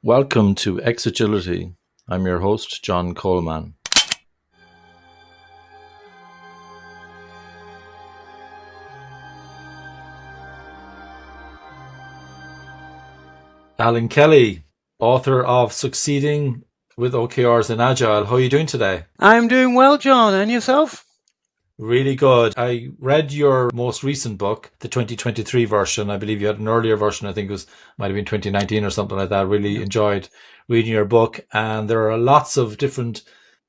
Welcome to Agility. I'm your host, John Coleman. Allan Kelly, author of Succeeding with OKRs in Agile. How are you doing today? I'm doing well, John. And yourself? Really good. I read your most recent book, the 2023 version. I believe you had an earlier version. I think it might have been 2019 or something like that. Really enjoyed reading your book. And there are lots of different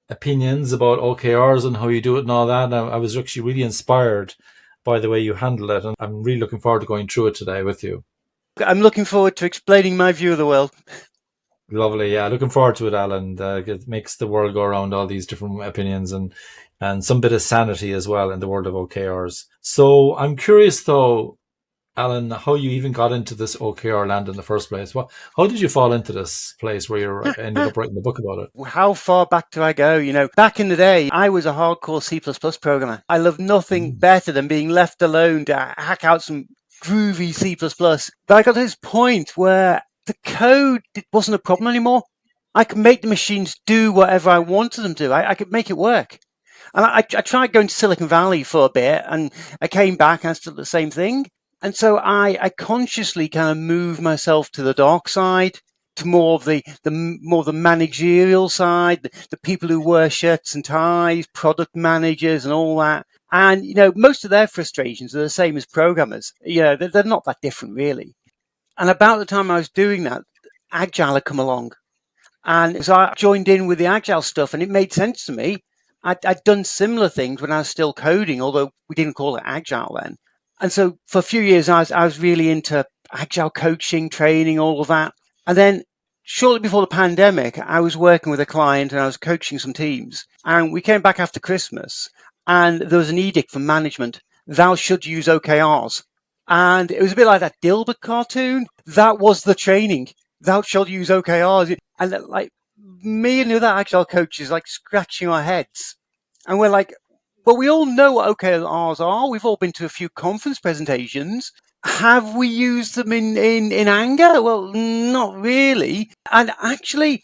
opinions about OKRs and how you do it and all that. And I was actually really inspired by the way you handle it. And I'm really looking forward to going through it today with you. I'm looking forward to explaining my view of the world. Lovely. Yeah, looking forward to it, Alan. It makes the world go around, all these different opinions and some bit of sanity as well in the world of OKRs. So I'm curious though, Alan, how you even got into this OKR land in the first place. How did you fall into this place where you ended up writing the book about it? How far back do I go? Back in the day, I was a hardcore C++ programmer. I loved nothing better than being left alone to hack out some groovy C++. But I got to this point where the code wasn't a problem anymore. I could make the machines do whatever I wanted them to. I could make it work. And I tried going to Silicon Valley for a bit, and I came back and I still did the same thing. And so I consciously kind of moved myself to the dark side, to more of the managerial side, the people who wear shirts and ties, product managers and all that. And, most of their frustrations are the same as programmers. They're not that different, really. And about the time I was doing that, Agile had come along. And so I joined in with the Agile stuff, and it made sense to me. I'd done similar things when I was still coding, although we didn't call it Agile then. And so for a few years, I was really into Agile coaching, training, all of that. And then shortly before the pandemic, I was working with a client and I was coaching some teams. And we came back after Christmas, and there was an edict from management: thou should use OKRs. And it was a bit like that Dilbert cartoon. That was the training. Thou shalt use OKRs. And like me and the other Agile coaches, like scratching our heads. And we're like, well, we all know what OKRs are. We've all been to a few conference presentations. Have we used them in anger? Well, not really. And actually,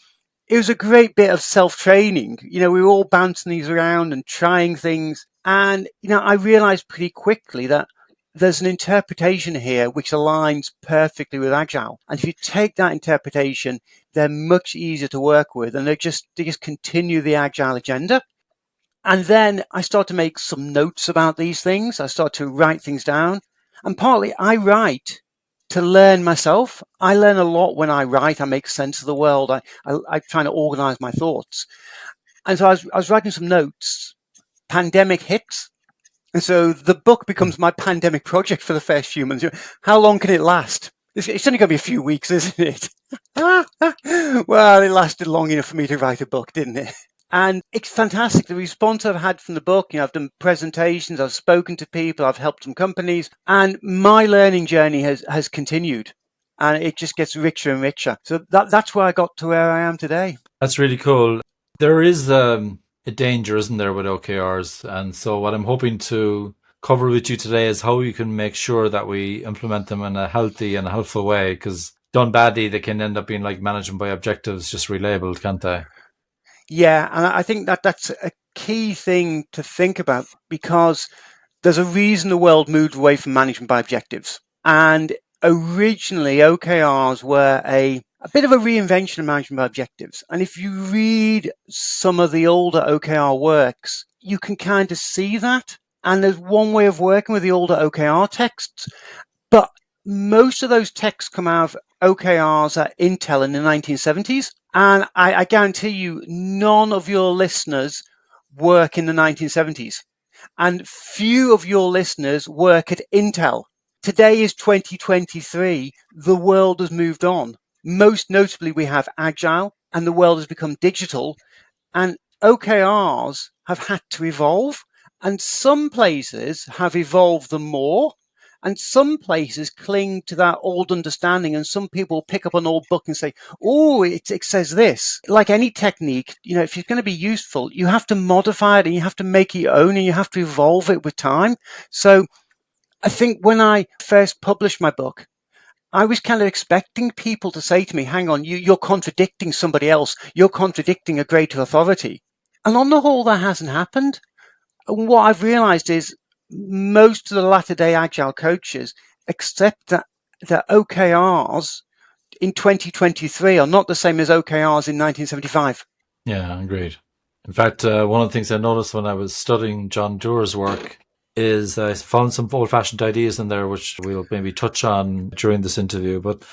it was a great bit of self-training. We were all bouncing these around and trying things. And, I realized pretty quickly that there's an interpretation here which aligns perfectly with Agile. And if you take that interpretation, they're much easier to work with, and they just continue the Agile agenda. And then I start to make some notes about these things. I start to write things down. And partly I write to learn myself. I learn a lot when I write. I make sense of the world. I try to organize my thoughts. And so I was writing some notes. Pandemic hits. And so the book becomes my pandemic project for the first few months. How long can it last? It's only going to be a few weeks, isn't it? Well, it lasted long enough for me to write a book, didn't it? And it's fantastic. The response I've had from the book, I've done presentations, I've spoken to people, I've helped some companies, and my learning journey has continued. And it just gets richer and richer. So that's where I got to where I am today. That's really cool. There is a danger, isn't there, with OKRs? And so what I'm hoping to cover with you today is how you can make sure that we implement them in a healthy and helpful way, because done badly, they can end up being like management by objectives, just relabeled, can't they? Yeah, and I think that's a key thing to think about, because there's a reason the world moved away from management by objectives. And originally, OKRs were a bit of a reinvention of management by objectives. And if you read some of the older OKR works, you can kind of see that. And there's one way of working with the older OKR texts, but most of those texts come out of OKRs at Intel in the 1970s. And I guarantee you, none of your listeners work in the 1970s. And few of your listeners work at Intel. Today is 2023. The world has moved on. Most notably, we have Agile, and the world has become digital. And OKRs have had to evolve. And some places have evolved them more. And some places cling to that old understanding, and some people pick up an old book and say, oh, it says this. Like any technique, if it's going to be useful, you have to modify it and you have to make it your own and you have to evolve it with time. So I think when I first published my book, I was kind of expecting people to say to me, hang on, you're contradicting somebody else. You're contradicting a greater authority. And on the whole, that hasn't happened. And what I've realized is most of the latter day Agile coaches accept that OKRs in 2023 are not the same as OKRs in 1975. Yeah, agreed. In fact, one of the things I noticed when I was studying John Doerr's work is I found some old-fashioned ideas in there, which we'll maybe touch on during this interview. But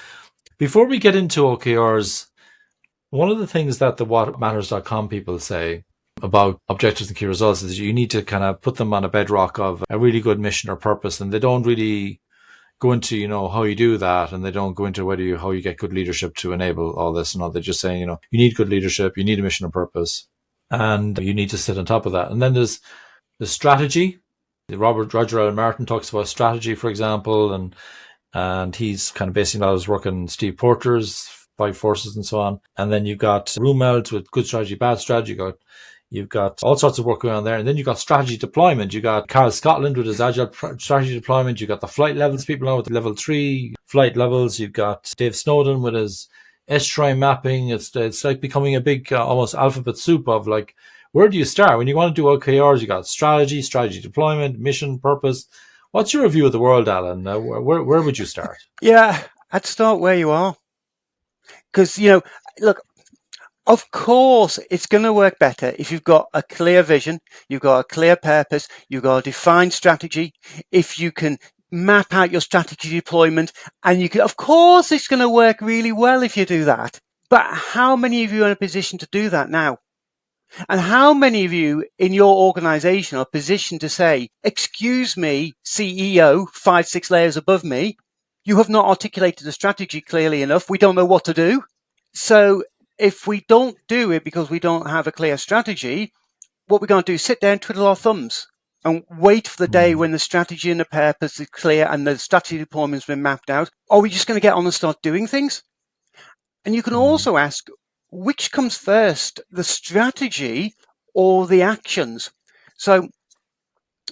before we get into OKRs, one of the things that the whatmatters.com people say about objectives and key results is you need to kind of put them on a bedrock of a really good mission or purpose. And they don't really go into, how you do that. And they don't go into how you get good leadership to enable all this and all. They're just saying, you need good leadership, you need a mission or purpose, and you need to sit on top of that. And then there's the strategy. Roger Allen Martin talks about strategy, for example, and he's kind of basing on his work on Steve Porter's 5 Forces and so on. And then you've got Roomelt with good strategy, bad strategy. You've got all sorts of work going on there. And then you've got strategy deployment. You've got Carl Scotland with his Agile strategy deployment. You've got the flight levels people now with the level 3 flight levels. You've got Dave Snowden with his S-Shrine mapping. It's like becoming a big almost alphabet soup of like, where do you start? When you want to do OKRs, you got strategy deployment, mission, purpose. What's your view of the world, Alan? Where would you start? Yeah, I'd start where you are. Because, look, of course, it's going to work better if you've got a clear vision, you've got a clear purpose, you've got a defined strategy. If you can map out your strategy deployment, and you can, of course, it's going to work really well if you do that. But how many of you are in a position to do that now? And how many of you in your organization are positioned to say, excuse me, CEO, 5-6 layers above me, you have not articulated the strategy clearly enough. We don't know what to do. So if we don't do it because we don't have a clear strategy, what we're going to do is sit there and twiddle our thumbs and wait for the day when the strategy and the purpose is clear and the strategy deployment has been mapped out. Are we just going to get on and start doing things? And you can also ask, which comes first, the strategy or the actions? So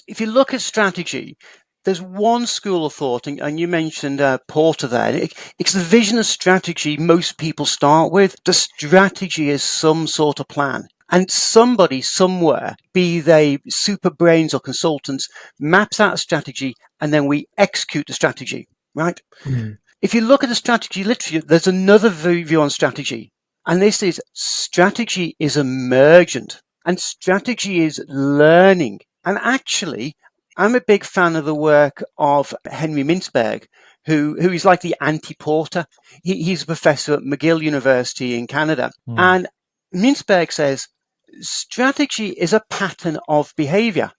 if you look at strategy, there's one school of thought, and you mentioned Porter there. It's the vision and strategy most people start with. The strategy is some sort of plan. And somebody somewhere, be they super brains or consultants, maps out a strategy, and then we execute the strategy, right? If you look at the strategy literature, there's another view on strategy. And this is strategy is emergent and strategy is learning. And actually, I'm a big fan of the work of Henry Mintzberg, who is like the anti-Porter. He's a professor at McGill University in Canada. And Mintzberg says, strategy is a pattern of behavior.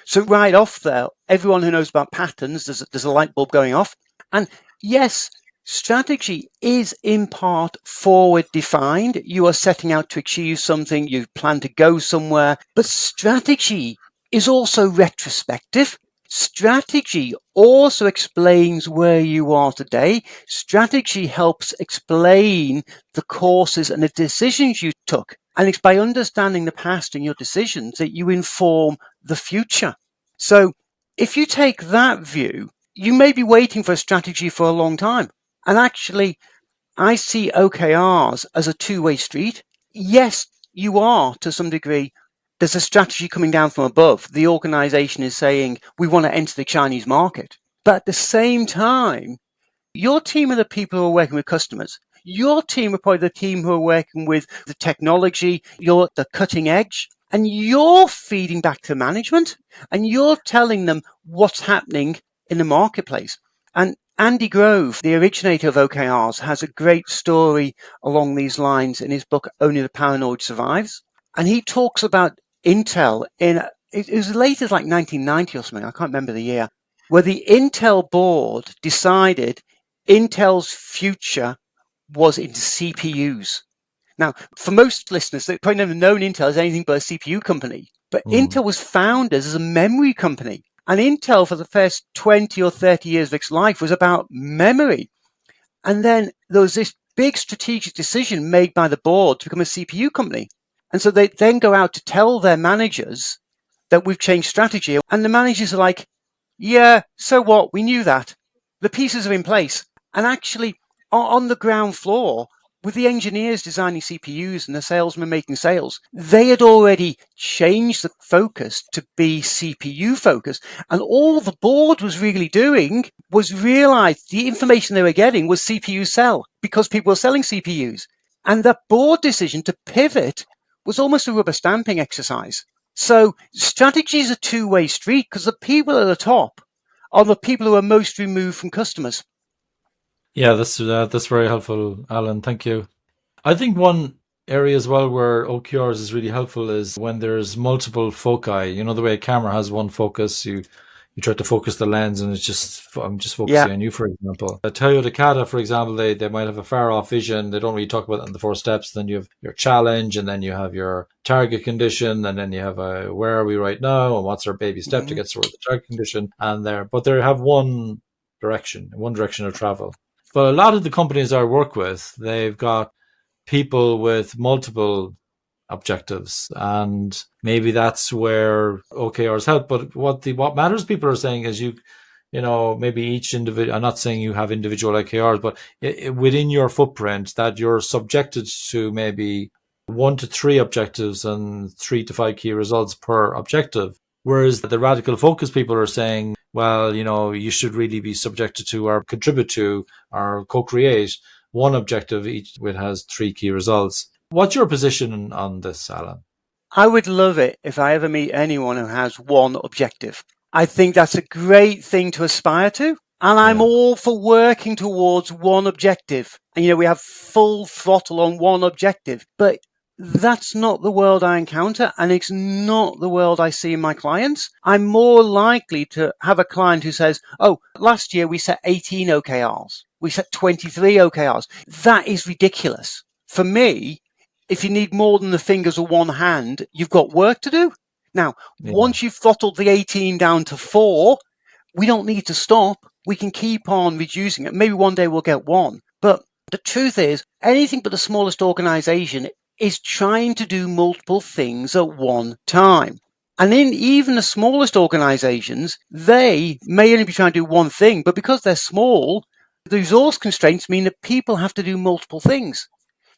So right off there, everyone who knows about patterns, there's a light bulb going off. And yes, strategy is in part forward defined. You are setting out to achieve something, you plan to go somewhere, but strategy is also retrospective. Strategy also explains where you are today. Strategy helps explain the courses and the decisions you took. And it's by understanding the past and your decisions that you inform the future. So if you take that view, you may be waiting for a strategy for a long time. And actually, I see OKRs as a two-way street. Yes, you are to some degree. There's a strategy coming down from above. The organization is saying, we want to enter the Chinese market. But at the same time, your team are the people who are working with customers. Your team are probably the team who are working with the technology. You're at the cutting edge. And you're feeding back to management. And you're telling them what's happening in the marketplace. And Andy Grove, the originator of OKRs, has a great story along these lines in his book, Only the Paranoid Survives. And he talks about Intel it was as late as like 1990 or something, I can't remember the year, where the Intel board decided Intel's future was in CPUs. Now, for most listeners, they've probably never known Intel as anything but a CPU company. But Intel was founded as a memory company. And Intel, for the first 20 or 30 years of its life, was about memory. And then there was this big strategic decision made by the board to become a CPU company. And so they then go out to tell their managers that we've changed strategy. And the managers are like, yeah, so what? We knew that. The pieces are in place. And actually, on the ground floor, with the engineers designing CPUs and the salesmen making sales, they had already changed the focus to be CPU focused. And all the board was really doing was realize the information they were getting was CPU sell because people were selling CPUs. And that board decision to pivot was almost a rubber stamping exercise. So strategy is a two-way street because the people at the top are the people who are most removed from customers. Yeah, that's very helpful, Alan. Thank you. I think one area as well where OKRs is really helpful is when there's multiple foci. You know, the way a camera has one focus, you try to focus the lens, and it's just I'm just Yeah. focusing on you, for example. A Toyota Kata, for example, they might have a far off vision. They don't really talk about that in the four steps. Then you have your challenge, and then you have your target condition, and then you have a where are we right now, and what's our baby step to get towards the target condition, and but they have one direction of travel. But a lot of the companies I work with, they've got people with multiple objectives, and maybe that's where OKRs help. But what matters, people are saying, is maybe each individual. I'm not saying you have individual OKRs, but within your footprint, that you're subjected to maybe 1 to 3 objectives and 3 to 5 key results per objective. Whereas the radical focus people are saying, well, you should really be subjected to or contribute to or co-create one objective each, which has 3 key results. What's your position on this, Alan? I would love it if I ever meet anyone who has one objective. I think that's a great thing to aspire to. And I'm Yeah. all for working towards one objective. And, we have full throttle on one objective. But that's not the world I encounter, and it's not the world I see in my clients. I'm more likely to have a client who says, oh, last year we set 18 OKRs. We set 23 OKRs. That is ridiculous. For me, if you need more than the fingers of one hand, you've got work to do. Now, Yeah. once you've throttled the 18 down to 4, we don't need to stop. We can keep on reducing it. Maybe one day we'll get 1. But the truth is, anything but the smallest organization is trying to do multiple things at one time. And in even the smallest organizations, they may only be trying to do one thing, but because they're small, the resource constraints mean that people have to do multiple things.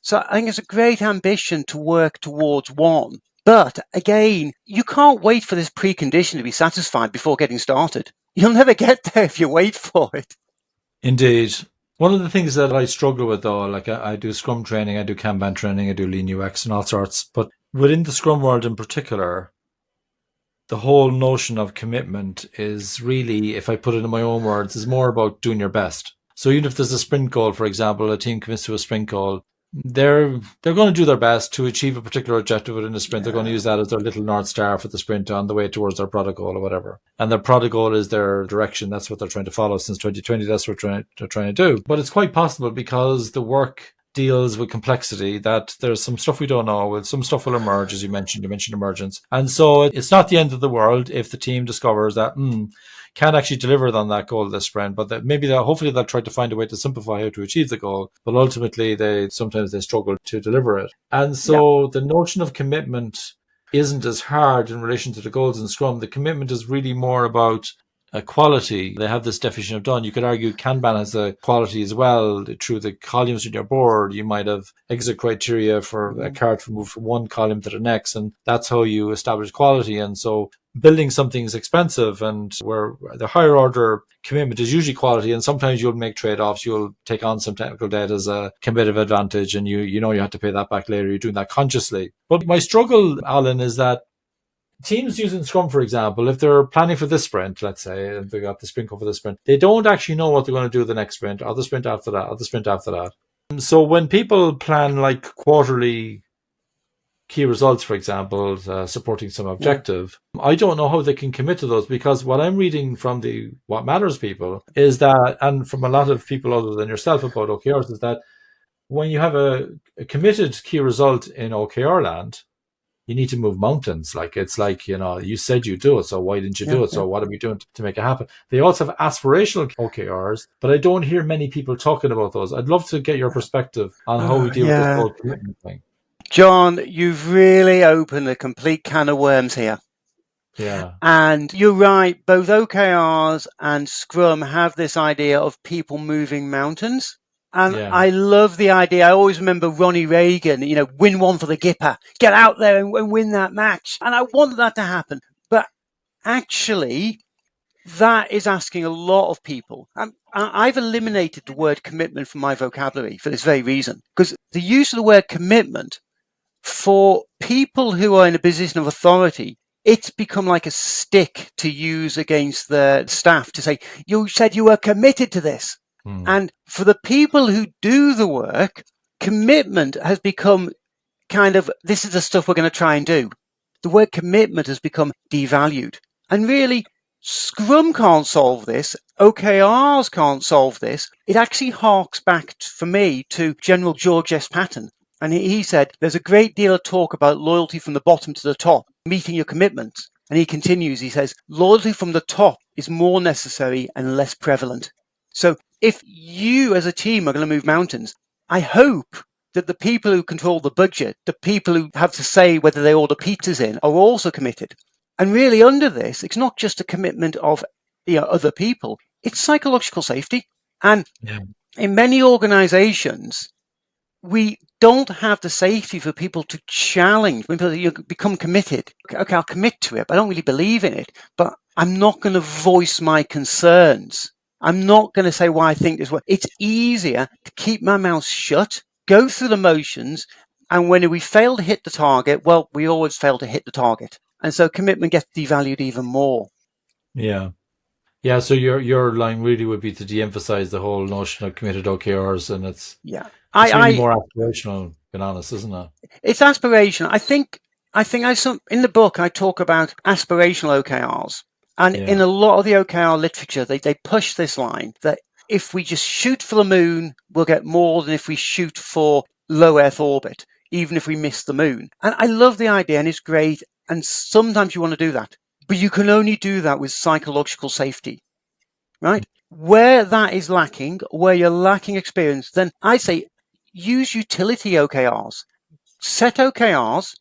So I think it's a great ambition to work towards one. But again, you can't wait for this precondition to be satisfied before getting started. You'll never get there if you wait for it. Indeed. One of the things that I struggle with, though, like I do Scrum training, I do Kanban training, I do Lean UX and all sorts, but within the Scrum world in particular, the whole notion of commitment is really, if I put it in my own words, is more about doing your best. So even if there's a sprint goal, for example, a team commits to a sprint goal, they're going to do their best to achieve a particular objective within the sprint. Yeah. They're going to use that as their little North Star for the sprint on the way towards their product goal or whatever. And their product goal is their direction. That's what they're trying to follow since 2020. That's what they're trying to do. But it's quite possible, because the work deals with complexity, that there's some stuff we don't know. Some stuff will emerge, as you mentioned emergence. And so it's not the end of the world if the team discovers that can't actually deliver on that goal this sprint, but that maybe hopefully they'll try to find a way to simplify how to achieve the goal. But ultimately, sometimes they struggle to deliver it. And so the notion of commitment isn't as hard in relation to the goals in Scrum. The commitment is really more about quality. They have this definition of done. You could argue Kanban has a quality as well through the columns in your board. You might have exit criteria for a card to move from one column to the next, and that's how you establish quality. And so building something is expensive, and where the higher order commitment is usually quality, and sometimes you'll make trade-offs. You'll take on some technical debt as a competitive advantage, and you have to pay that back later. You're doing that consciously. But my struggle, Alan, is that teams using Scrum, for example, if they're planning for this sprint, let's say, and they got the sprint goal for this sprint, they don't actually know what they're going to do the next sprint, or the sprint after that, or the sprint after that. So when people plan like quarterly key results, for example, supporting some objective, I don't know how they can commit to those, because what I'm reading from the What Matters people is that, and from a lot of people other than yourself about OKRs, is that when you have a committed key result in OKR land, you need to move mountains. Like, it's like, you said you do it, so why didn't you do it? So what are we doing to make it happen? They also have aspirational OKRs, but I don't hear many people talking about those. I'd love to get your perspective on how we deal with this whole commitment thing. John, you've really opened a complete can of worms here. Yeah. And you're right, both OKRs and Scrum have this idea of people moving mountains. And Yeah. I love the idea. I always remember Ronnie Reagan, win one for the Gipper, get out there and win that match. And I want that to happen. But actually, that is asking a lot of people. I've eliminated the word commitment from my vocabulary for this very reason, because the use of the word commitment for people who are in a position of authority, it's become like a stick to use against the staff to say, you said you were committed to this. And for the people who do the work, commitment has become kind of, this is the stuff we're going to try and do. The word commitment has become devalued. And really, Scrum can't solve this. OKRs can't solve this. It actually harks back, for me, to General George S. Patton. And he said, there's a great deal of talk about loyalty from the bottom to the top, meeting your commitments. And he continues, he says, loyalty from the top is more necessary and less prevalent. So if you as a team are going to move mountains, I hope that the people who control the budget, the people who have to say whether they order pizzas in, are also committed. And really under this, it's not just a commitment of other people, it's psychological safety. And in many organizations, we don't have the safety for people to challenge. When people become committed, okay, I'll commit to it, but I don't really believe in it, but I'm not going to voice my concerns. I'm not going to say why I think this way. It's easier to keep my mouth shut, go through the motions, and when we fail to hit the target, well, we always fail to hit the target. And so commitment gets devalued even more. Yeah. Yeah, so your line really would be to de-emphasize the whole notion of committed OKRs, and it's Yeah. it's really more aspirational, being honest, isn't it? It's aspirational. In the book I talk about aspirational OKRs, and in a lot of the OKR literature, they push this line that if we just shoot for the moon, we'll get more than if we shoot for low Earth orbit, even if we miss the moon. And I love the idea, and it's great. And sometimes you want to do that, but you can only do that with psychological safety, right? Where that is lacking, where you're lacking experience, then I say use utility OKRs. Set OKRs.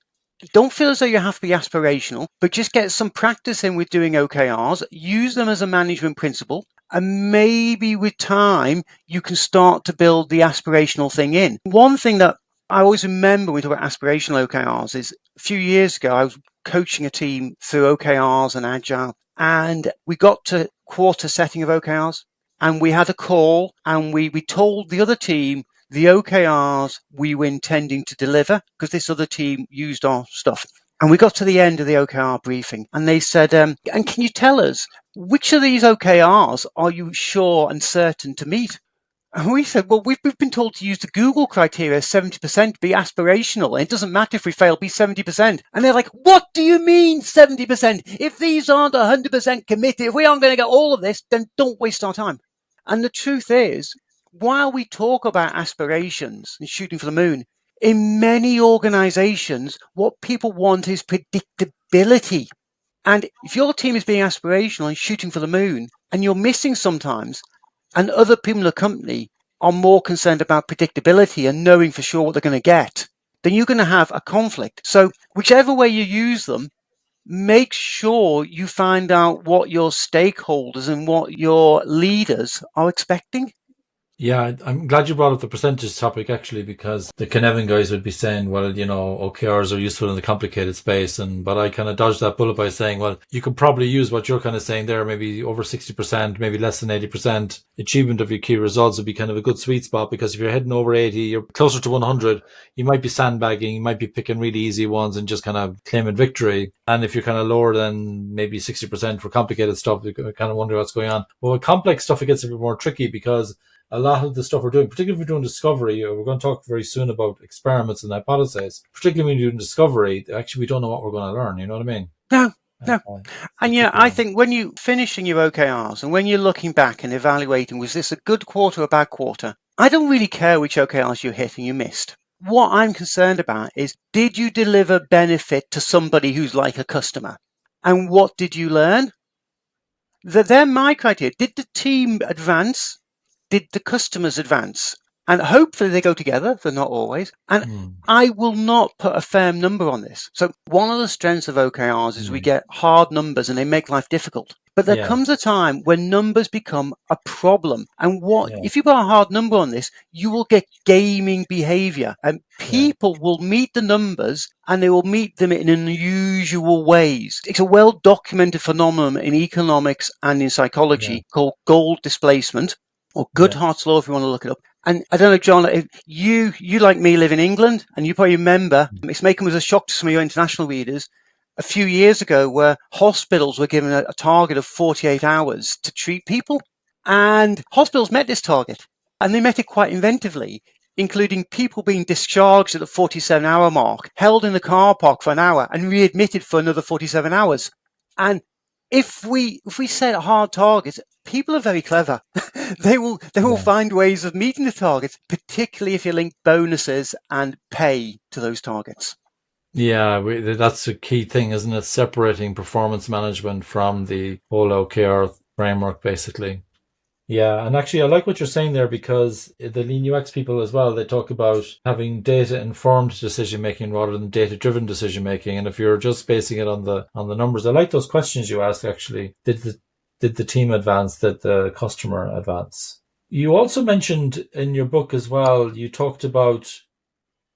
Don't feel as though you have to be aspirational, but just get some practice in with doing OKRs. Use them as a management principle. And maybe with time, you can start to build the aspirational thing in. One thing that I always remember when we talk about aspirational OKRs is a few years ago, I was coaching a team through OKRs and Agile, and we got to quarter setting of OKRs, and we had a call, and we told the other team the OKRs we were intending to deliver, because this other team used our stuff. And we got to the end of the OKR briefing, and they said, and can you tell us which of these OKRs are you sure and certain to meet? And we said, well, we've been told to use the Google criteria 70%, be aspirational. And it doesn't matter if we fail, be 70%. And they're like, what do you mean 70%? If these aren't 100% committed, if we aren't going to get all of this, then don't waste our time. And the truth is, while we talk about aspirations and shooting for the moon, in many organizations, what people want is predictability. And if your team is being aspirational and shooting for the moon, and you're missing sometimes, and other people in the company are more concerned about predictability and knowing for sure what they're going to get, then you're going to have a conflict. So whichever way you use them, make sure you find out what your stakeholders and what your leaders are expecting. Yeah, I'm glad you brought up the percentage topic, actually, because the Kinevin guys would be saying, well, OKRs are useful in the complicated space. But I kind of dodged that bullet by saying, well, you could probably use what you're kind of saying there, maybe over 60%, maybe less than 80% achievement of your key results would be kind of a good sweet spot, because if you're heading over 80, you're closer to 100, you might be sandbagging, you might be picking really easy ones and just kind of claiming victory. And if you're kind of lower than maybe 60% for complicated stuff, you kind of wonder what's going on. Well, with complex stuff, it gets a bit more tricky, because a lot of the stuff we're doing, particularly if we're doing discovery, we're going to talk very soon about experiments and hypotheses, particularly when you're doing discovery, actually we don't know what we're going to learn, you know what I mean? No. And I think when you're finishing your OKRs and when you're looking back and evaluating, was this a good quarter or a bad quarter? I don't really care which OKRs you hit and you missed. What I'm concerned about is, did you deliver benefit to somebody who's like a customer? And what did you learn? They're my criteria. Did the team advance? Did the customers advance? And hopefully they go together. They're not always. And I will not put a firm number on this. So one of the strengths of OKRs is we get hard numbers and they make life difficult. But there comes a time when numbers become a problem. And if you put a hard number on this, you will get gaming behavior, and people will meet the numbers and they will meet them in unusual ways. It's a well documented phenomenon in economics and in psychology called goal displacement, or Goodhart's law if you want to look it up. And I don't know, John, if you like me live in England, and you probably remember, it's making us a shock to some of your international readers, a few years ago where hospitals were given a target of 48 hours to treat people. And hospitals met this target, and they met it quite inventively, including people being discharged at the 47-hour mark, held in the car park for an hour, and readmitted for another 47 hours. And if we set hard targets, people are very clever. They will find ways of meeting the targets, particularly if you link bonuses and pay to those targets. Yeah, that's a key thing, isn't it? Separating performance management from the whole OKR framework, basically. Yeah, and actually I like what you're saying there, because the Lean UX people as well, they talk about having data-informed decision-making rather than data-driven decision-making. And if you're just basing it on the numbers, I like those questions you asked, actually. Did the team advance? Did the customer advance? You also mentioned in your book as well, you talked about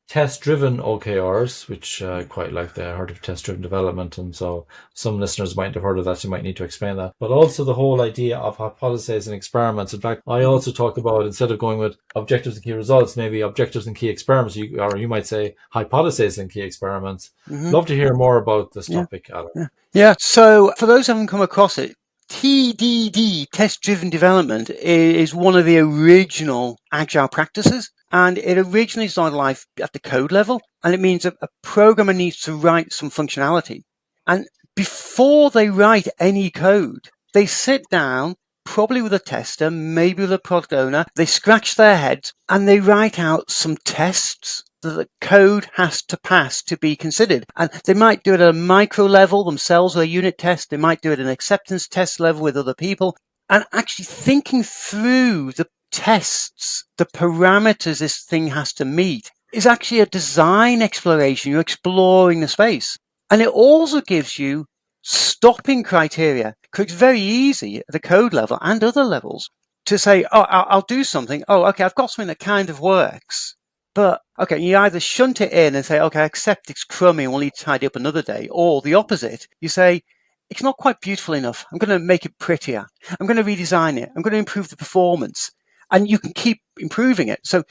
test-driven OKRs, which I quite like. I heard of test-driven development, and so some listeners might have heard of that. You might need to explain that. But also the whole idea of hypotheses and experiments. In fact, I also talk about, instead of going with objectives and key results, maybe objectives and key experiments, or you might say hypotheses and key experiments. Love to hear more about this topic, Allan. Yeah. So for those who haven't come across it, TDD, test-driven development, is one of the original Agile practices. And it originally started life at the code level. And it means a programmer needs to write some functionality. And before they write any code, they sit down, probably with a tester, maybe with a product owner. They scratch their heads and they write out some tests that the code has to pass to be considered. And they might do it at a micro level themselves, or a unit test. They might do it at an acceptance test level with other people. And actually thinking through the tests, the parameters this thing has to meet, is actually a design exploration. You're exploring the space. And it also gives you stopping criteria, because it's very easy at the code level and other levels to say, oh, I'll do something. Oh, okay, I've got something that kind of works. But, okay, you either shunt it in and say, okay, I accept it's crummy and we'll need to tidy up another day. Or the opposite, you say, it's not quite beautiful enough. I'm going to make it prettier. I'm going to redesign it. I'm going to improve the performance. And you can keep improving it. So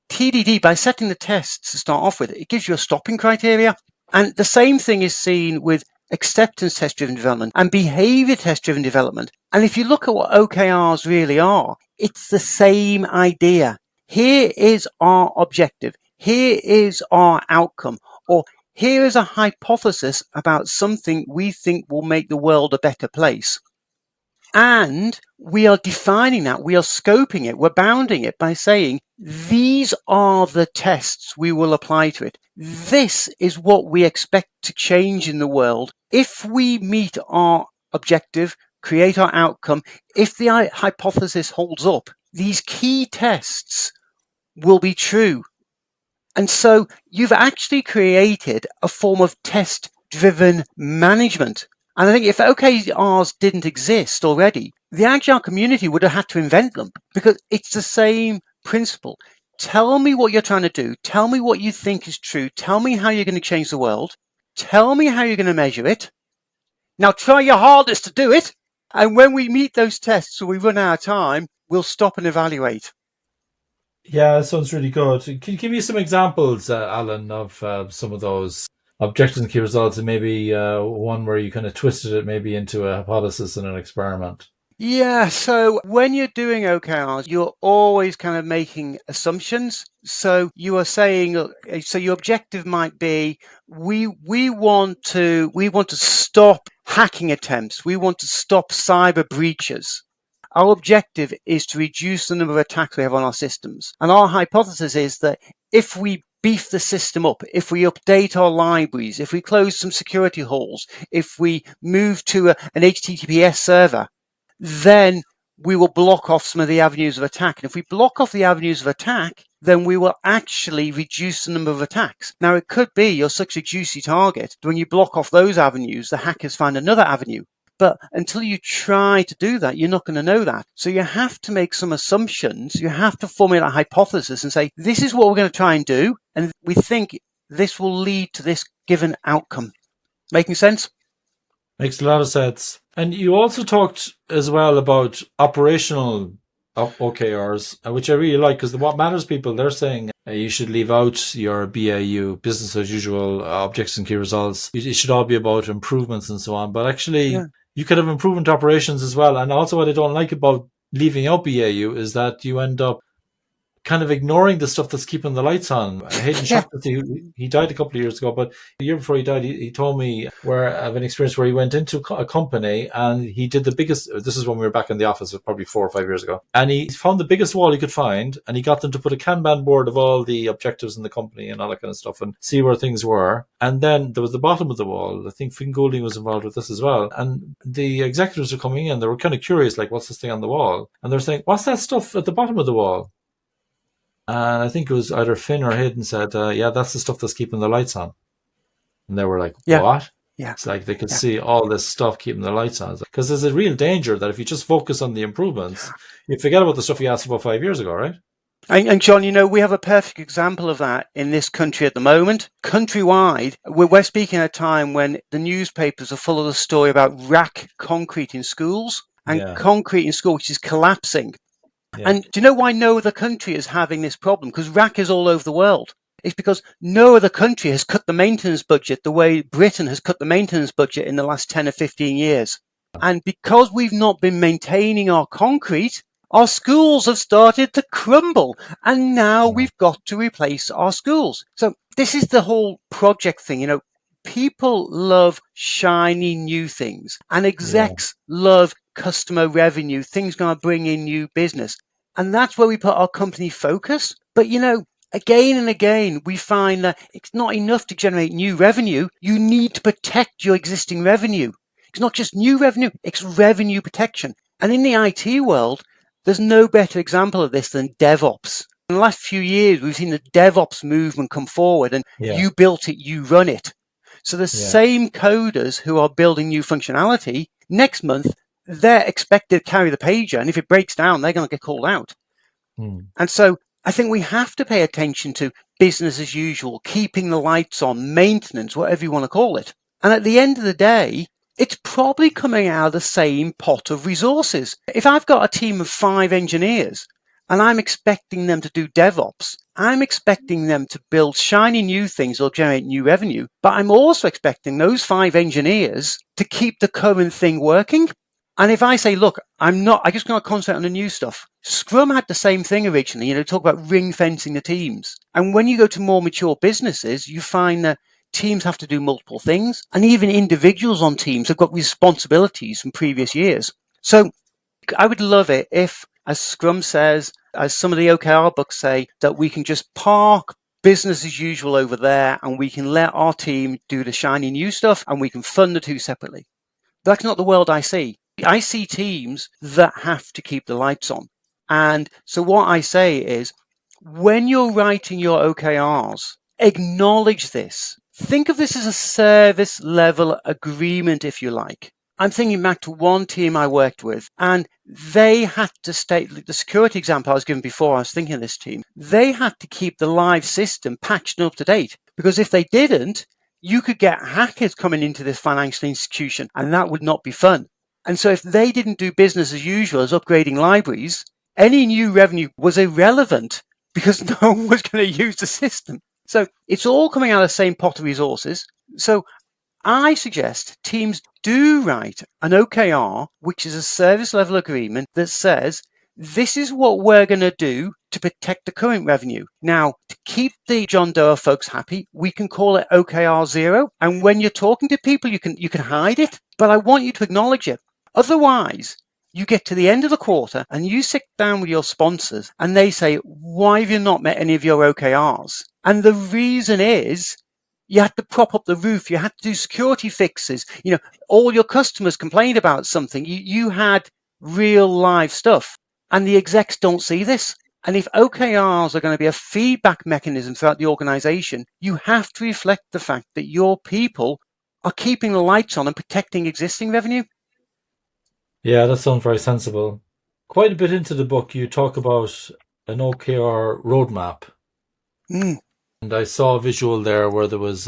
TDD, by setting the tests to start off with, it gives you a stopping criteria. And the same thing is seen with acceptance test-driven development and behavior test-driven development. And if you look at what OKRs really are, it's the same idea. Here is our objective. Here is our outcome. Or here is a hypothesis about something we think will make the world a better place. And we are defining that, we are scoping it, we're bounding it by saying, these are the tests we will apply to it. This is what we expect to change in the world. If we meet our objective, create our outcome, if the hypothesis holds up, these key tests will be true. And so you've actually created a form of test-driven management. And I think if OKRs didn't exist already, the Agile community would have had to invent them, because it's the same principle. Tell me what you're trying to do. Tell me what you think is true. Tell me how you're going to change the world. Tell me how you're going to measure it. Now try your hardest to do it. And when we meet those tests or we run out of time, we'll stop and evaluate. Yeah, that sounds really good. Can you give me some examples, Allan, of some of those objectives and key results, and maybe one where you kind of twisted it maybe into a hypothesis and an experiment? Yeah, so when you're doing OKRs, you're always kind of making assumptions. So you are saying, so your objective might be, we want to stop hacking attempts. We want to stop cyber breaches. Our objective is to reduce the number of attacks we have on our systems. And our hypothesis is that if we beef the system up, if we update our libraries, if we close some security holes, if we move to an HTTPS server, then we will block off some of the avenues of attack. And if we block off the avenues of attack, then we will actually reduce the number of attacks. Now, it could be you're such a juicy target that when you block off those avenues, the hackers find another avenue. But until you try to do that, you're not going to know that. So you have to make some assumptions. You have to formulate a hypothesis and say, this is what we're going to try and do. And we think this will lead to this given outcome. Making sense? Makes a lot of sense. And you also talked as well about operational OKRs, which I really like, because what matters people, they're saying you should leave out your BAU, business as usual, objectives and key results. It should all be about improvements and so on. But actually, you could have improvement operations as well. And also what I don't like about leaving out BAU is that you end up kind of ignoring the stuff that's keeping the lights on. Hayden Shackleton, he died a couple of years ago, but the year before he died, he told me of an experience where he went into a company and he did the biggest, this is when we were back in the office, probably 4 or 5 years ago, and he found the biggest wall he could find, and he got them to put a Kanban board of all the objectives in the company and all that kind of stuff and see where things were. And then there was the bottom of the wall. I think Finn Goulding was involved with this as well. And the executives were coming in, they were kind of curious, like, what's this thing on the wall? And they're saying, what's that stuff at the bottom of the wall? And I think it was either Finn or Hayden said, yeah, that's the stuff that's keeping the lights on. And they were like, what? Yeah. It's like they could see all this stuff keeping the lights on. Because there's a real danger that if you just focus on the improvements, you forget about the stuff you asked about 5 years ago, right? And John, we have a perfect example of that in this country at the moment. Countrywide, we're speaking at a time when the newspapers are full of the story about rack concrete in schools and concrete in school, which is collapsing. Yeah. And do you know why no other country is having this problem? Because rack is all over the world. It's because no other country has cut the maintenance budget the way Britain has cut the maintenance budget in the last 10 or 15 years. And because we've not been maintaining our concrete, our schools have started to crumble. And now we've got to replace our schools. So this is the whole project thing. People love shiny new things, and execs love customer revenue, things going to bring in new business. And that's where we put our company focus. But, again and again, we find that it's not enough to generate new revenue. You need to protect your existing revenue. It's not just new revenue, it's revenue protection. And in the IT world, there's no better example of this than DevOps. In the last few years, we've seen the DevOps movement come forward, and you built it, you run it. So the same coders who are building new functionality, next month, they're expected to carry the pager. And if it breaks down, they're going to get called out. And so I think we have to pay attention to business as usual, keeping the lights on, maintenance, whatever you want to call it. And at the end of the day, it's probably coming out of the same pot of resources. If I've got a team of 5 engineers and I'm expecting them to do DevOps, I'm expecting them to build shiny new things or generate new revenue, but I'm also expecting those 5 engineers to keep the current thing working. And if I say, look, I'm just going to concentrate on the new stuff. Scrum had the same thing originally, talk about ring fencing the teams. And when you go to more mature businesses, you find that teams have to do multiple things, and even individuals on teams have got responsibilities from previous years. So I would love it if, as Scrum says, as some of the OKR books say, that we can just park business as usual over there and we can let our team do the shiny new stuff and we can fund the two separately. That's not the world I see. I see teams that have to keep the lights on. And so what I say is, when you're writing your OKRs, acknowledge this. Think of this as a service level agreement, if you like. I'm thinking back to one team I worked with, and they had to state, the security example I was given before, I was thinking of this team, they had to keep the live system patched and up to date, because if they didn't, you could get hackers coming into this financial institution, and that would not be fun. And so if they didn't do business as usual as upgrading libraries, any new revenue was irrelevant because no one was going to use the system. So it's all coming out of the same pot of resources. So I suggest teams do write an OKR, which is a service level agreement that says, this is what we're going to do to protect the current revenue. Now, to keep the John Doe folks happy, we can call it OKR 0. And when you're talking to people, you can hide it, but I want you to acknowledge it. Otherwise, you get to the end of the quarter and you sit down with your sponsors and they say, why have you not met any of your OKRs? And the reason is, you had to prop up the roof. You had to do security fixes. All your customers complained about something. You had real live stuff. And the execs don't see this. And if OKRs are going to be a feedback mechanism throughout the organization, you have to reflect the fact that your people are keeping the lights on and protecting existing revenue. Yeah, that sounds very sensible. Quite a bit into the book, you talk about an OKR roadmap. Mm. And I saw a visual there where there was,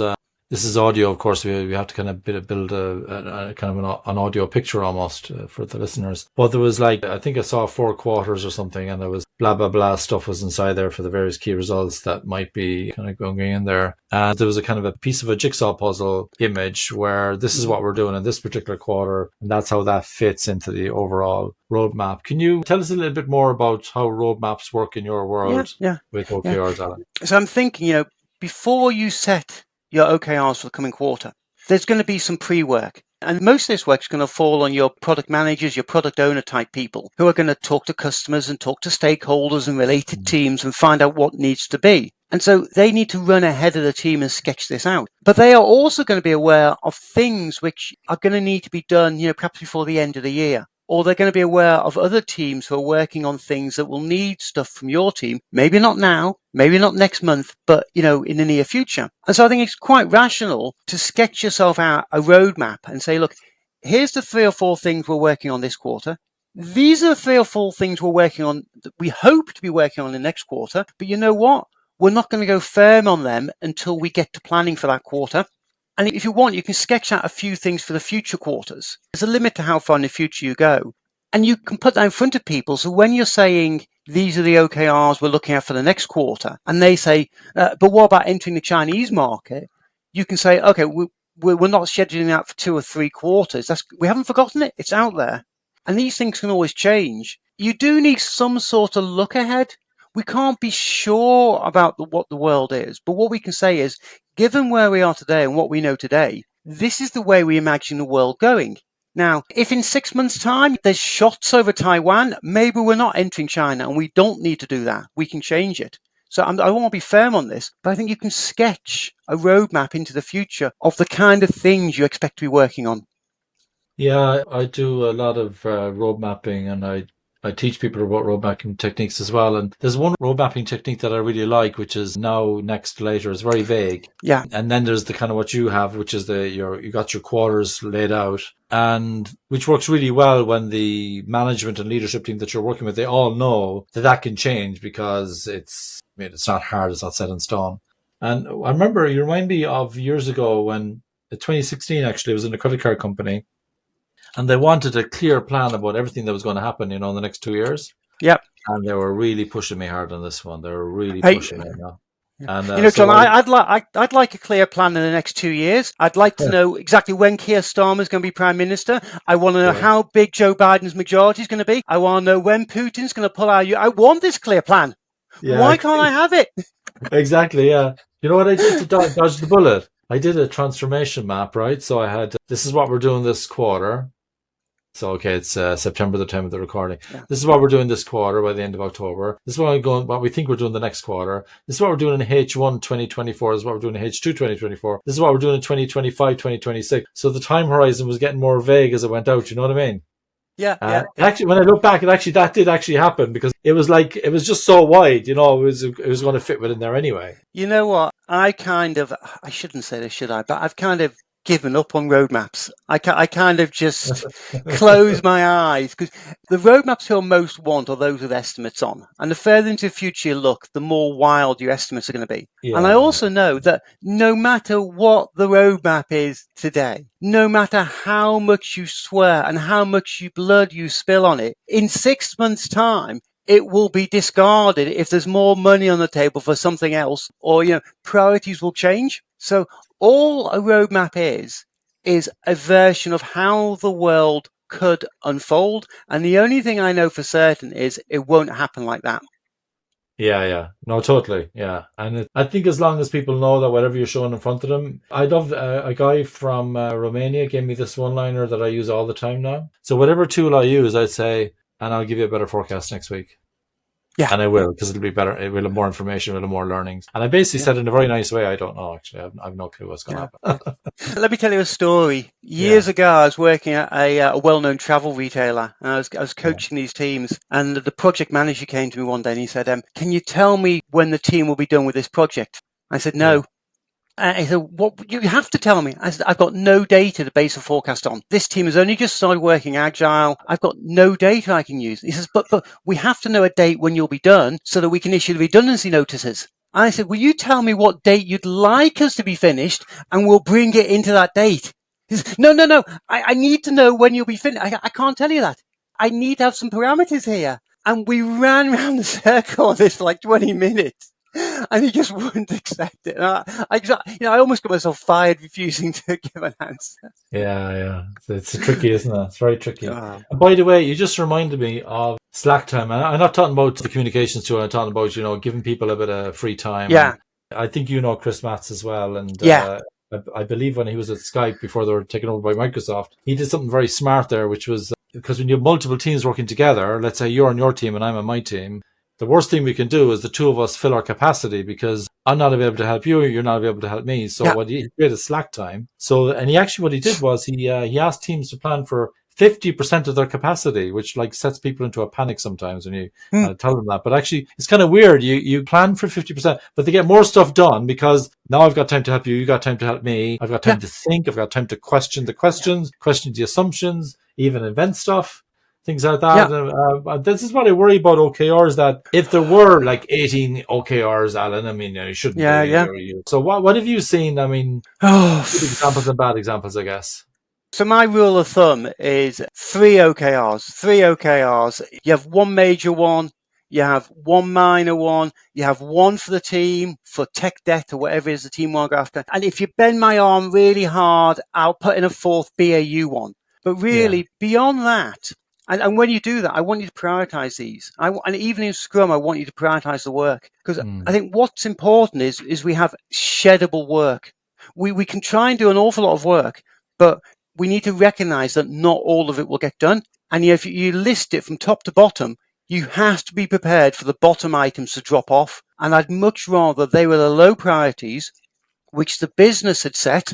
this is audio, of course, we have to kind of build a kind of an audio picture almost for the listeners. But there was like, I think I saw 4 quarters or something, and there was blah, blah, blah stuff was inside there for the various key results that might be kind of going in there. And there was a kind of a piece of a jigsaw puzzle image where this is what we're doing in this particular quarter. And that's how that fits into the overall roadmap. Can you tell us a little bit more about how roadmaps work in your Yeah, world yeah, with yeah. OKRs, Allan? So I'm thinking, before you set your OKRs for the coming quarter, there's going to be some pre-work. And most of this work is going to fall on your product managers, your product owner type people who are going to talk to customers and talk to stakeholders and related teams and find out what needs to be. And so they need to run ahead of the team and sketch this out. But they are also going to be aware of things which are going to need to be done, perhaps before the end of the year. Or they're going to be aware of other teams who are working on things that will need stuff from your team. Maybe not now, maybe not next month, but, in the near future. And so I think it's quite rational to sketch yourself out a roadmap and say, look, here's the 3 or 4 things we're working on this quarter. These are the 3 or 4 things we're working on that we hope to be working on the next quarter. But you know what? We're not going to go firm on them until we get to planning for that quarter. And if you want, you can sketch out a few things for the future quarters. There's a limit to how far in the future you go. And you can put that in front of people. So when you're saying, these are the OKRs we're looking at for the next quarter, and they say, but what about entering the Chinese market? You can say, okay, we're not scheduling that for 2 or 3 quarters. We haven't forgotten it. It's out there. And these things can always change. You do need some sort of look ahead. We can't be sure about what the world is. But what we can say is, given where we are today and what we know today, this is the way we imagine the world going. Now, if in 6 months' time there's shots over Taiwan, maybe we're not entering China and we don't need to do that. We can change it. So I won't be firm on this, but I think you can sketch a roadmap into the future of the kind of things you expect to be working on. Yeah, I do a lot of road mapping, and I teach people about road mapping techniques as well. And there's one road mapping technique that I really like, which is now, next, later. It's very vague. Yeah. And then there's the kind of what you have, which is you got your quarters laid out, and which works really well when the management and leadership team that you're working with, they all know that can change because it's not hard, it's not set in stone. And I remember, you remind me of years ago when, 2016 actually, I was in a credit card company, and they wanted a clear plan about everything that was going to happen, in the next 2 years. Yep. And they were really pushing me hard on this one. They were really Hey, pushing me. And John, so I'd like a clear plan in the next 2 years. I'd like to know exactly when Keir Starmer is going to be Prime Minister. I want to know how big Joe Biden's majority is going to be. I want to know when Putin's going to pull out. I want this clear plan. yeah, Why can't I have it? exactly. Yeah. You know what I did to dodge the bullet? I did a transformation map, right? So I had, this is what we're doing this quarter. So, okay, it's September, the time of the recording. Yeah. This is what we're doing this quarter by the end of October. This is what we think we're doing the next quarter. This is what we're doing in H1 2024. This is what we're doing in H2 2024. This is what we're doing in 2025, 2026. So the time horizon was getting more vague as it went out. You know what I mean? Yeah. Actually, when I look back, that did actually happen, because it was just so wide, it was going to fit within there anyway. You know what? I shouldn't say this, should I? But I've kind of given up on roadmaps. I kind of just close my eyes, because the roadmaps you'll most want are those with estimates on. And the further into the future you look, the more wild your estimates are going to be. Yeah, and I also know that no matter what the roadmap is today, no matter how much you swear and how much blood you spill on it, in 6 months' time, it will be discarded if there's more money on the table for something else, or, priorities will change. So all a roadmap is a version of how the world could unfold. And the only thing I know for certain is it won't happen like that. Yeah. No, totally. Yeah. And I think as long as people know that whatever you're showing in front of them, I love a guy from Romania gave me this one-liner that I use all the time now. So whatever tool I use, I'd say, and I'll give you a better forecast next week. Yeah. And I will, because it'll be better. It will have more information, it will have more learnings. And I basically Yeah. said in a very nice way, I don't know, actually. I've no clue what's going Yeah. to Yeah. happen. Let me tell you a story. Years Yeah. ago, I was working at a well-known travel retailer, and I was Yeah. coaching these teams. And the project manager came to me one day, and he said, "Can you tell me when the team will be done with this project?" I said, Yeah. "No." He said, "What? You have to tell me." I said, "I've got no data to base a forecast on. This team has only just started working agile. I've got no data I can use." He says, "But we have to know a date when you'll be done so that we can issue the redundancy notices." I said, "Will you tell me what date you'd like us to be finished, and we'll bring it into that date?" He says, "No, no, no. I need to know when you'll be finished. I can't tell you that. I need to have some parameters here." And we ran around the circle on this for like 20 minutes. And he just wouldn't accept it. And I almost got myself fired refusing to give an answer. Yeah. It's tricky, isn't it? It's very tricky. Oh, And by the way, you just reminded me of Slack time. And I'm not talking about the communications tool. I'm talking about, giving people a bit of free time. And yeah, I think you know Chris Matts as well. And yeah. I believe when he was at Skype before they were taken over by Microsoft, he did something very smart there, which was because when you have multiple teams working together, let's say you're on your team and I'm on my team, the worst thing we can do is the two of us fill our capacity because I'm not available to help you, you're not available to help me. So Yeah. what he created slack time. So, and he actually, what he did was he asked teams to plan for 50% of their capacity, which like sets people into a panic sometimes when you Hmm. tell them that. But actually, it's kind of weird. You plan for 50%, but they get more stuff done because now I've got time to help you. You got time to help me. I've got Yeah. time to think. I've got time to question the Yeah. questions, question the assumptions, even invent stuff, things like Yeah. that. This is what I worry about OKRs, that if there were like 18 OKRs, Alan, I mean, you shouldn't Yeah. be. Yeah. So what have you seen? I mean, Oh. good examples and bad examples, I guess. So my rule of thumb is three OKRs. Three OKRs. You have one major one. You have one minor one. You have one for the team, for tech debt or whatever it is the team want to go after. And if you bend my arm really hard, I'll put in a fourth BAU one. But Yeah. really, beyond that, and when you do that, I want you to prioritize these. And even in Scrum, I want you to prioritize the work, because I Mm, think what's important is we have sheddable work. We can try and do an awful lot of work, but we need to recognize that not all of it will get done. And if you list it from top to bottom, you have to be prepared for the bottom items to drop off. And I'd much rather they were the low priorities, which the business had set,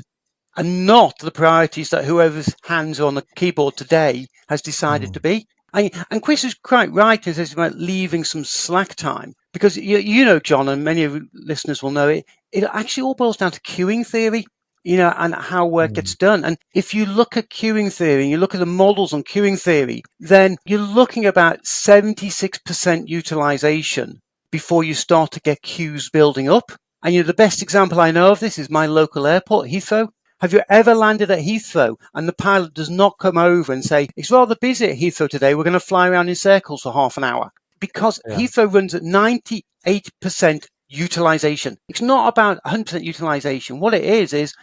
and not the priorities that whoever's hands are on the keyboard today has decided to mm, be. And Chris is quite right in says about leaving some slack time, because you know, John, and many of the listeners will know it. It actually all boils down to queuing theory, and how work mm, gets done. And if you look at queuing theory and you look at the models on queuing theory, then you're looking about 76% utilization before you start to get queues building up. And the best example I know of this is my local airport, Heathrow. Have you ever landed at Heathrow and the pilot does not come over and say, "It's rather busy at Heathrow today. We're going to fly around in circles for half an hour"? Because yeah. Heathrow runs at 98% utilization. It's not about 100% utilization. What it is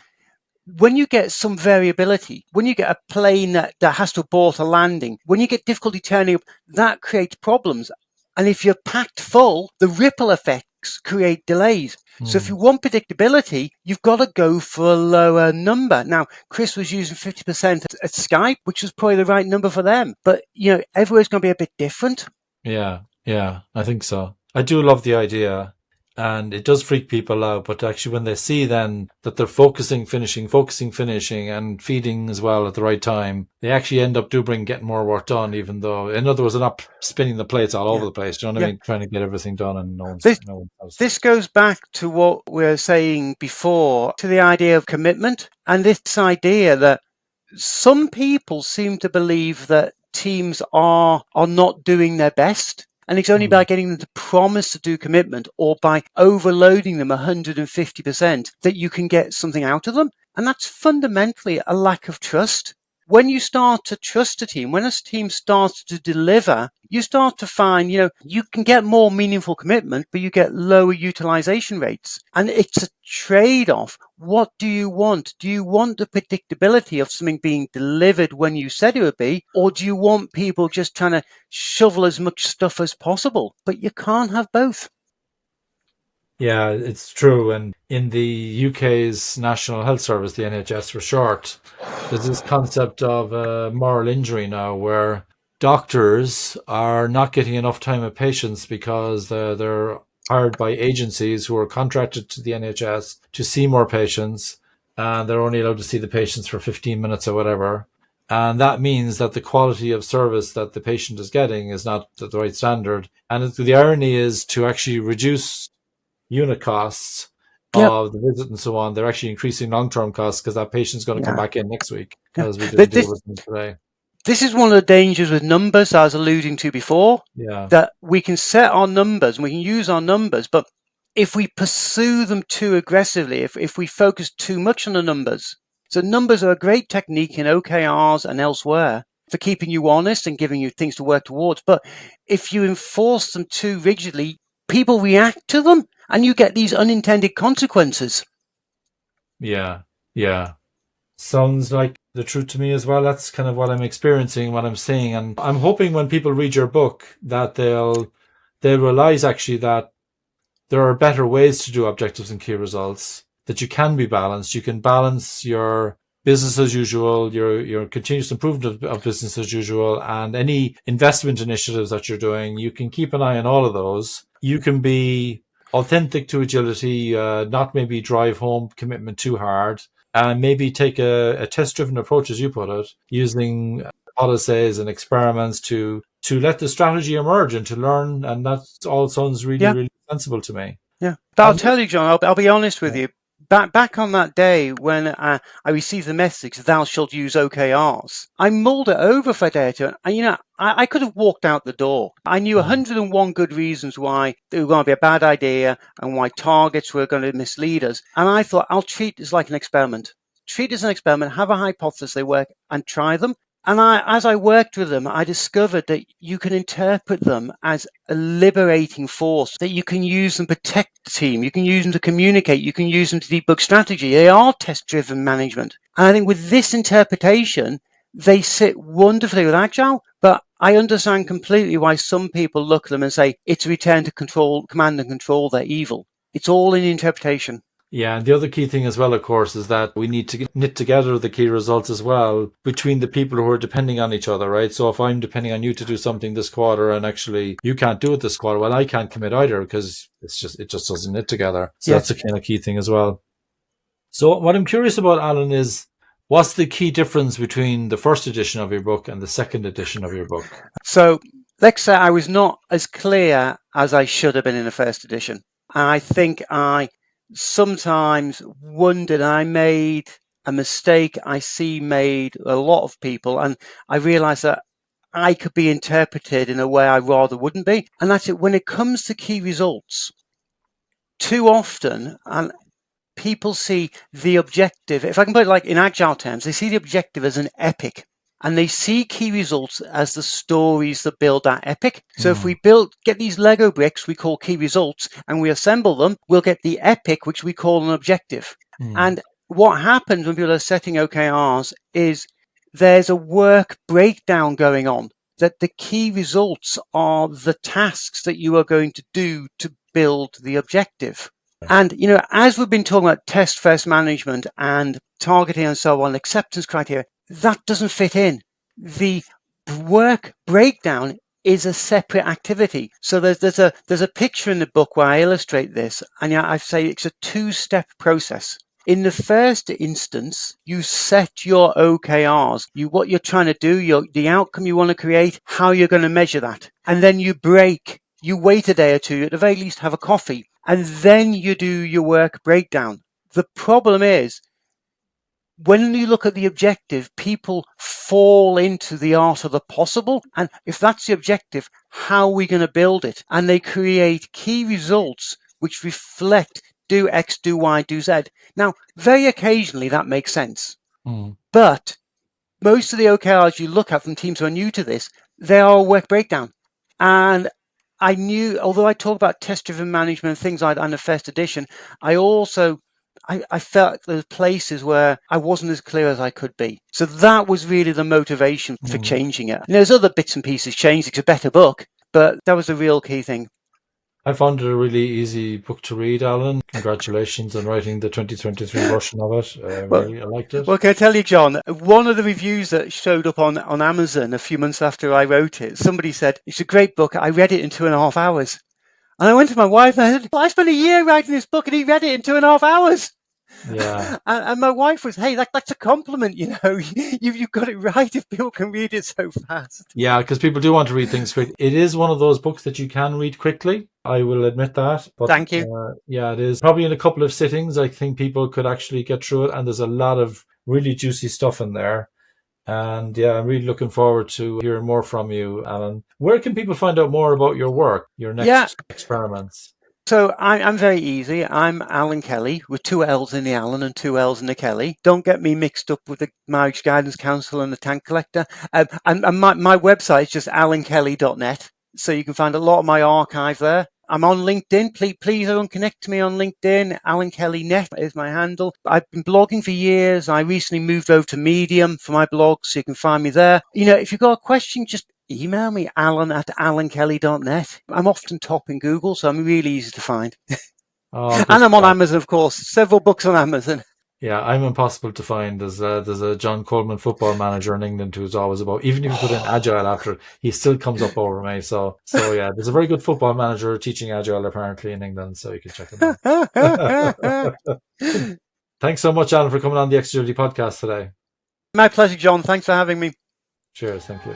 when you get some variability, when you get a plane that has to abort a landing, when you get difficulty turning up, that creates problems. And if you're packed full, the ripple effects create delays. So if you Mm. want predictability, you've got to go for a lower number. Now, Chris was using 50% at Skype, which was probably the right number for them. But, everywhere's going to be a bit different. Yeah, I think so. I do love the idea, and it does freak people out. But actually, when they see then that they're focusing, finishing, and feeding as well at the right time, they actually end up getting more work done. Even though, in other words, they're not spinning the plates all over Yeah. the place. Do you know what I Yeah. mean? Trying to get everything done, and This, no one's this satisfied. goes back to what we were saying before, to the idea of commitment, and this idea that some people seem to believe that teams are not doing their best. And it's only by Mm. getting them to promise to do commitment or by overloading them 150% that you can get something out of them. And that's fundamentally a lack of trust. When you start to trust a team, when a team starts to deliver, you start to find, you can get more meaningful commitment, but you get lower utilization rates. And it's a trade off. What do you want? Do you want the predictability of something being delivered when you said it would be? Or do you want people just trying to shovel as much stuff as possible? But you can't have both. Yeah, it's true. And in the UK's National Health Service, the NHS for short, there's this concept of moral injury now, where doctors are not getting enough time with patients because they're hired by agencies who are contracted to the NHS to see more patients, and they're only allowed to see the patients for 15 minutes or whatever. And that means that the quality of service that the patient is getting is not at the right standard. And the irony is to actually reduce unit costs Yep. of the visit and so on. They're actually increasing long-term costs because that patient's going to come Yeah. back in next week Yeah. because we didn't But deal with them today. this is one of the dangers with numbers I was alluding to before, Yeah. that we can set our numbers and we can use our numbers, but if we pursue them too aggressively, if we focus too much on the numbers, so numbers are a great technique in OKRs and elsewhere for keeping you honest and giving you things to work towards. But if you enforce them too rigidly, people react to them and you get these unintended consequences. Yeah. Yeah. Sounds like the truth to me as well. That's kind of what I'm experiencing, what I'm seeing. And I'm hoping when people read your book that they'll realize actually that there are better ways to do objectives and key results, that you can be balanced. You can balance your business as usual, your continuous improvement of business as usual, and any investment initiatives that you're doing. You can keep an eye on all of those. You can be authentic to agility, not maybe drive home commitment too hard, and maybe take a test-driven approach, as you put it, using policies and experiments to let the strategy emerge and to learn. And that all sounds really, Yeah. really sensible to me. Yeah, but I'll And tell you, John. I'll be honest with you. Back on that day when I received the message, "Thou shalt use OKRs," I mulled it over for a day or two, and I could have walked out the door. I knew 101 good reasons why it was going to be a bad idea and why targets were going to mislead us, and I thought I'll treat this like an experiment. Treat it as an experiment. Have a hypothesis they work, and try them. And as I worked with them, I discovered that you can interpret them as a liberating force, that you can use them to protect the team, you can use them to communicate, you can use them to debug strategy. They are test-driven management. And I think with this interpretation, they sit wonderfully with Agile, but I understand completely why some people look at them and say, it's a return to control, command and control, they're evil. It's all in interpretation. yeah, and the other key thing as well, of course, is that we need to knit together the key results as well between the people who are depending on each other, right? So if I'm depending on you to do something this quarter and actually you can't do it this quarter, well, I can't commit either because it just doesn't knit together. So Yeah. that's a kind of key thing as well. So what I'm curious about, Alan, is what's the key difference between the first edition of your book and the second edition of your book? So let's say I was not as clear as I should have been in the first edition. I think I sometimes wondered, I made a mistake I see made a lot of people, and I realized that I could be interpreted in a way I rather wouldn't be. And that's it. When it comes to key results, too often, and people see the objective, if I can put it like in Agile terms, they see the objective as an epic. And they see key results as the stories that build that epic. So if we get these Lego bricks we call key results and we assemble them, we'll get the epic, which we call an objective. And what happens when people are setting OKRs is there's a work breakdown going on, that the key results are the tasks that you are going to do to build the objective. And, as we've been talking about test first management and targeting and so on, acceptance criteria, that doesn't fit in. The work breakdown is a separate activity. So there's a picture in the book where I illustrate this, and I say it's a two-step process. In the first instance, you set your OKRs, what you're trying to do, the outcome you want to create, how you're going to measure that. And then you break. You wait a day or two, at the very least have a coffee, and then you do your work breakdown. The problem is, when you look at the objective, people fall into the art of the possible. And if that's the objective, how are we going to build it? And they create key results which reflect do X, do Y, do Z. Now, very occasionally that makes sense. But most of the OKRs you look at from teams who are new to this, they are a work breakdown. And I knew, although I talk about test-driven management and things like that in the first edition, I felt there were places where I wasn't as clear as I could be. So that was really the motivation for changing it. And there's other bits and pieces changed. It's a better book, but that was the real key thing. I found it a really easy book to read, Alan. Congratulations on writing the 2023 version of it. Well, Really, I liked it. well, can I tell you, John, one of the reviews that showed up on Amazon a few months after I wrote it, somebody said, it's a great book. I read it in 2.5 hours. And I went to my wife and I said, well, I spent a year writing this book and he read it in 2.5 hours. Yeah. And my wife was, hey, that's a compliment, you've got it right if people can read it so fast. Yeah, because people do want to read things quick. It is one of those books that you can read quickly. I will admit that. But Thank you. yeah, it is. Probably in a couple of sittings, I think people could actually get through it. And there's a lot of really juicy stuff in there. And yeah, I'm really looking forward to hearing more from you, Alan. Where can people find out more about your work, your Yeah. next experiments? So I'm very easy. I'm Allan Kelly with 2 L's in the Allan and 2 L's in the Kelly. Don't get me mixed up with the Marriage Guidance Council and the Tank Collector. And my website is just allankelly.net. So you can find a lot of my archive there. I'm on LinkedIn. Please don't connect to me on LinkedIn. Allan Kelly Net is my handle. I've been blogging for years. I recently moved over to Medium for my blog, so you can find me there. If you've got a question, just email me, alan@allankelly.net. I'm often top in Google, so I'm really easy to find. Oh, good And I'm on stuff. Amazon, of course. Several books on Amazon. Yeah, I'm impossible to find. There's a John Coleman football manager in England who's always about, even if you put in Agile after it, he still comes up over me. So yeah, there's a very good football manager teaching Agile apparently in England, so you can check him out. Thanks so much, Alan, for coming on the Extra Duty podcast today. My pleasure, John. Thanks for having me. Cheers. Thank you.